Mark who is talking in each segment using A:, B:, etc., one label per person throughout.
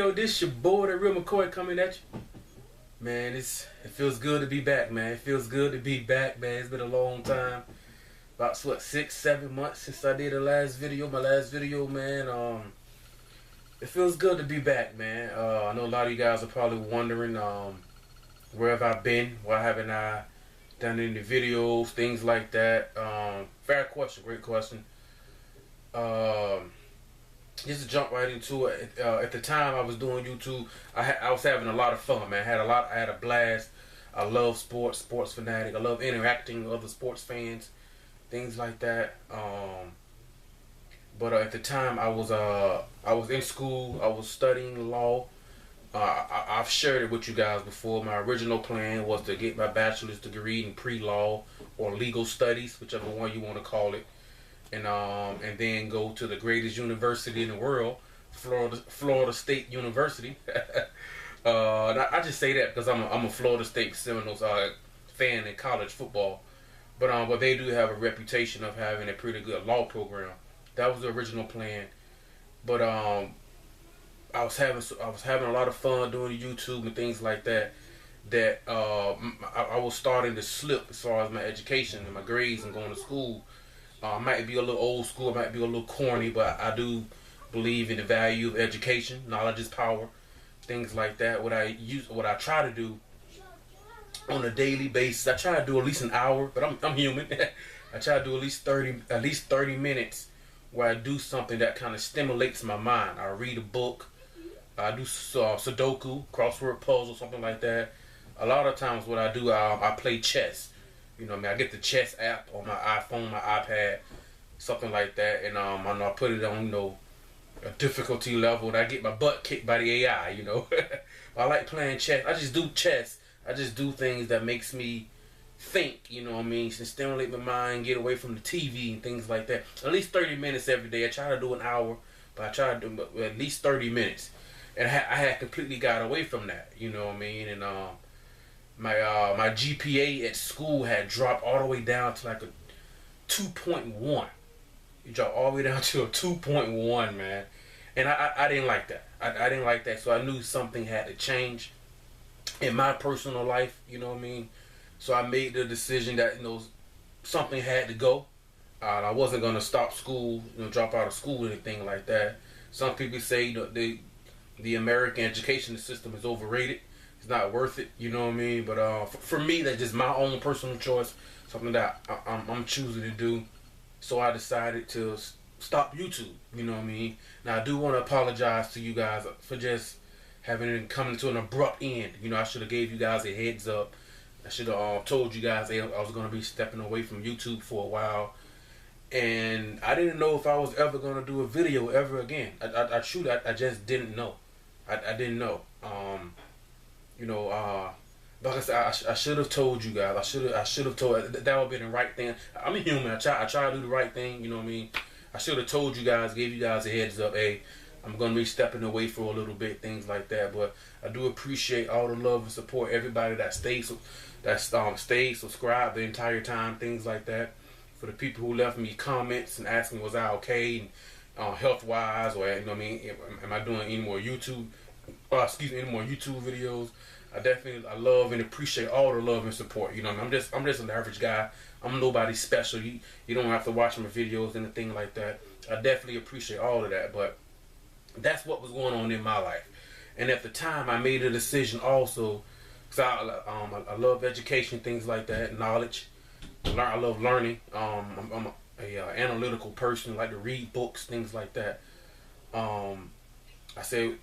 A: Yo, this your boy, the real McCoy, coming at you. Man, it feels good to be back, man. It feels good to be back, man. It's been a long time. About, what, 6-7 months since I did the last video. My last video, man. It feels good to be back, man. I know a lot of you guys are probably wondering, where have I been? Why haven't I done any videos? Things like that. Fair question, great question. Just to jump right into it, at the time I was doing YouTube, I was having a lot of fun, man. I had a blast. I love sports fanatic. I love interacting with other sports fans, things like that. But at the time I was in school. I was studying law. I've shared it with you guys before. My original plan was to get my bachelor's degree in pre-law or legal studies, whichever one you want to call it. And then go to the greatest university in the world, Florida State University. And I just say that because I'm a Florida State Seminoles fan in college football, but they do have a reputation of having a pretty good law program. That was the original plan, but I was having a lot of fun doing YouTube and things like that. I was starting to slip as far as my education and my grades and going to school. I might be a little old school, I might be a little corny, but I do believe in the value of education. Knowledge is power, things like that. What I try to do on a daily basis, I try to do at least an hour, but I'm human. I try to do at least 30 minutes where I do something that kind of stimulates my mind. I read a book, I do Sudoku, crossword puzzle, something like that. A lot of times what I do, I play chess. You know what I mean? I get the chess app on my iPhone, my iPad, something like that, and I put it on, a difficulty level, and I get my butt kicked by the AI, I like playing chess. I just do chess. I just do things that makes me think, to stimulate my mind, get away from the TV and things like that. At least 30 minutes every day. I try to do an hour, but I try to do at least 30 minutes. And I had completely got away from that, and my GPA at school had dropped all the way down to like a 2.1. It dropped all the way down to a 2.1, man. And I didn't like that. I didn't like that. So I knew something had to change in my personal life, So I made the decision that, something had to go. I wasn't going to stop school, drop out of school or anything like that. Some people say the American education system is overrated. It's not worth it, But for me, that's just my own personal choice, something that I'm choosing to do. So I decided to stop YouTube, Now I do want to apologize to you guys for just having it coming to an abrupt end. I should have gave you guys a heads up. I should have told you guys I was going to be stepping away from YouTube for a while. And I didn't know if I was ever going to do a video ever again. I just didn't know. I didn't know. Like I said, I should have told you guys. I should have told. That would have been the right thing. I'm a human. I try to do the right thing. I should have told you guys, gave you guys a heads up. Hey, I'm gonna be stepping away for a little bit, things like that. But I do appreciate all the love and support, everybody that stayed subscribed the entire time, things like that. For the people who left me comments and asked me was I okay, and health wise, or am I doing any more YouTube? Any more YouTube videos? I love and appreciate all the love and support. I'm just an average guy. I'm nobody special. You don't have to watch my videos and anything like that. I definitely appreciate all of that, but that's what was going on in my life. And at the time, I made a decision also, because I love education, things like that, knowledge. I love learning. I'm a analytical person, like to read books, things like that. I say,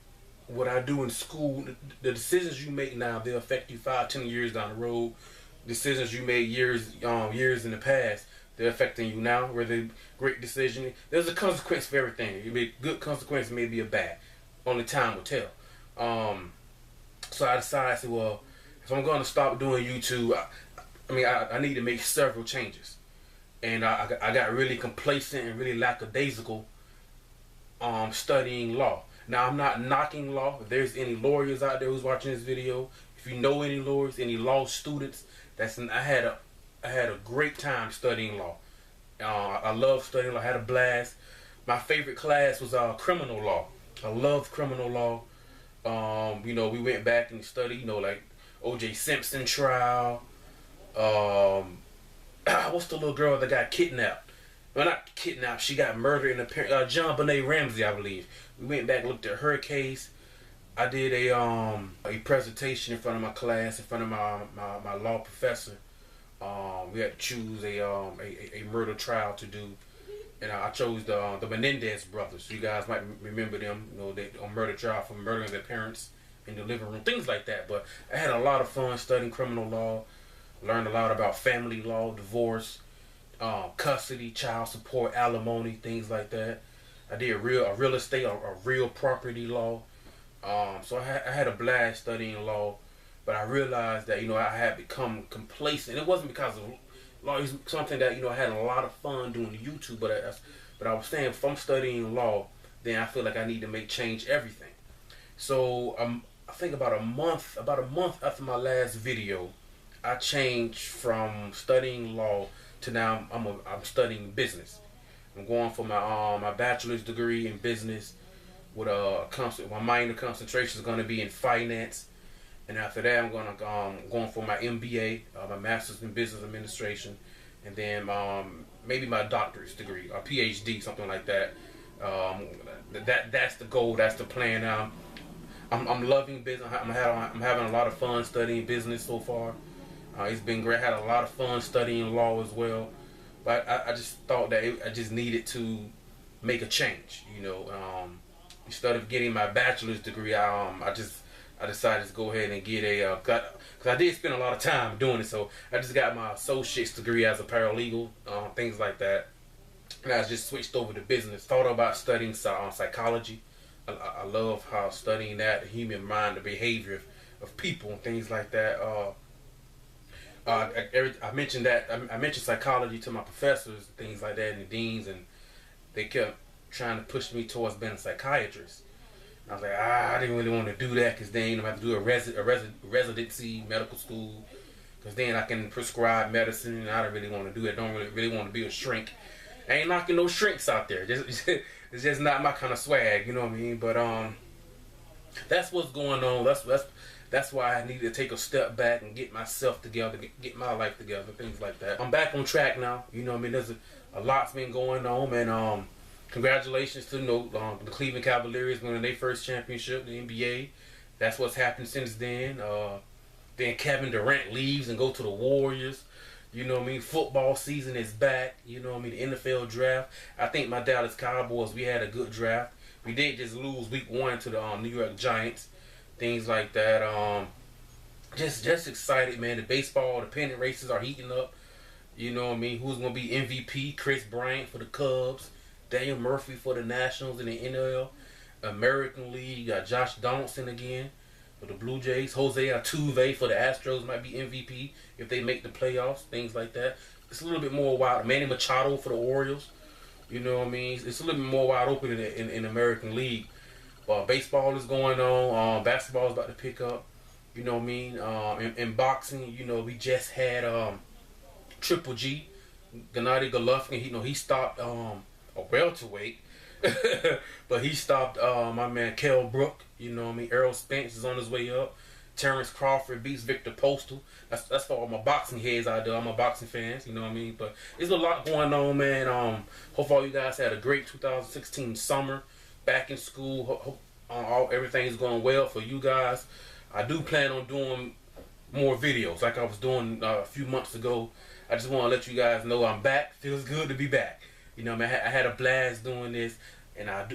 A: what I do in school, the decisions you make now, they'll affect you 5-10 years down the road. Decisions you made years in the past, they're affecting you now. Whether great decision, there's a consequence for everything. It may be good consequence, maybe a bad. Only time will tell. So I decided, I said, well, if I'm going to stop doing YouTube, I need to make several changes. And I got really complacent and really lackadaisical studying law. Now, I'm not knocking law. If there's any lawyers out there who's watching this video, if you know any lawyers, any law students, I had a great time studying law. I love studying law. I had a blast. My favorite class was criminal law. I loved criminal law. You know, we went back and studied, you know, like O.J. Simpson trial. What's the little girl that got kidnapped? Well, not kidnapped. She got murdered in the John Benet Ramsey, I believe. We went back and looked at her case. I did a presentation in front of my class, in front of my law professor. We had to choose a murder trial to do, and I chose the Menendez brothers. You guys might remember them. You know, they on murder trial for murdering their parents in the living room, things like that. But I had a lot of fun studying criminal law. Learned a lot about family law, divorce, custody, child support, alimony, things like that. I did real estate, a real property law. So I had a blast studying law, but I realized that, you know, I had become complacent. It wasn't because of law; it's something that, you know, I had a lot of fun doing YouTube. But I was saying, if I'm studying law, then I feel like I need to make change everything. So I think about a month after my last video, I changed from studying law to now I'm studying business. I'm going for my bachelor's degree in business with my minor concentration is going to be in finance, and after that I'm going for my MBA, my master's in business administration, and then maybe my doctorate degree or PhD, something like that. That's the goal. That's the plan. Now I'm loving business. I'm having a lot of fun studying business so far. It's been great. I had a lot of fun studying law as well, but I just thought that I just needed to make a change. You know, instead of getting my bachelor's degree, I decided to go ahead and get because I did spend a lot of time doing it. So I just got my associate's degree as a paralegal, things like that, and I just switched over to business. Thought about studying psychology. I love how studying that, the human mind, the behavior of people, and things like that. I mentioned psychology to my professors, things like that, and the deans, and they kept trying to push me towards being a psychiatrist. And I was like, I didn't really want to do that, because then I have to do a residency, medical school, because then I can prescribe medicine, and I don't really want to do that. Don't really want to be a shrink. I ain't knocking no shrinks out there. It's just not my kind of swag, you know what I mean? But that's what's going on. That's why I need to take a step back and get myself together, get my life together, things like that. I'm back on track now. You know what I mean? There's a lot's been going on, and congratulations to the Cleveland Cavaliers winning their first championship, the NBA. That's what's happened since then. Then Kevin Durant leaves and go to the Warriors. You know what I mean? Football season is back. You know what I mean? The NFL draft. I think my Dallas Cowboys, we had a good draft. We did just lose week 1 to the New York Giants. Things like that. Just excited, man. The baseball, the pennant races are heating up. You know what I mean? Who's going to be MVP? Chris Bryant for the Cubs. Daniel Murphy for the Nationals in the NL. American League, you got Josh Donaldson again for the Blue Jays. Jose Altuve for the Astros might be MVP if they make the playoffs. Things like that. It's a little bit more wild. Manny Machado for the Orioles. You know what I mean? It's a little bit more wide open in the American League. Baseball is going on. Basketball is about to pick up. You know what I mean? In boxing, you know, we just had Triple G, Gennady Golovkin. He stopped a welterweight, but he stopped my man Kell Brook. You know what I mean? Errol Spence is on his way up. Terrence Crawford beats Victor Postal. That's for all my boxing heads out there, all my boxing fans. You know what I mean? But there's a lot going on, man. Hope all you guys had a great 2016 summer. Back in school, hope everything's going well for you guys. I do plan on doing more videos like I was doing a few months ago. I just want to let you guys know I'm back. Feels good to be back. You know, man, I had a blast doing this, and I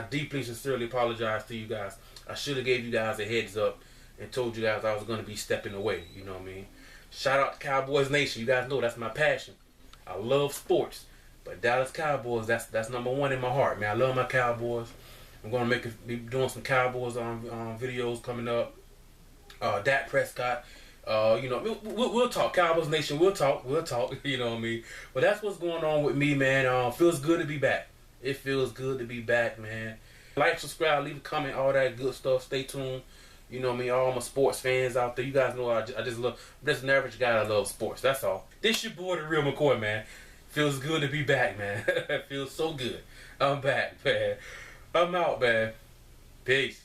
A: deeply, sincerely apologize to you guys. I should have gave you guys a heads up and told you guys I was going to be stepping away. You know what I mean? Shout out to Cowboys Nation. You guys know that's my passion. I love sports. But Dallas Cowboys, that's #1 in my heart, man. I love my Cowboys. I'm gonna be doing some Cowboys videos coming up. Dak Prescott, you know, we'll talk. Cowboys Nation, we'll talk. You know what I mean? But that's what's going on with me, man. Feels good to be back. It feels good to be back, man. Like, subscribe, leave a comment, all that good stuff. Stay tuned. You know what I mean? All my sports fans out there, you guys know I'm just an average guy that loves sports. That's all. This your boy, the real McCoy, man. Feels good to be back, man. Feels so good. I'm back, man. I'm out, man. Peace.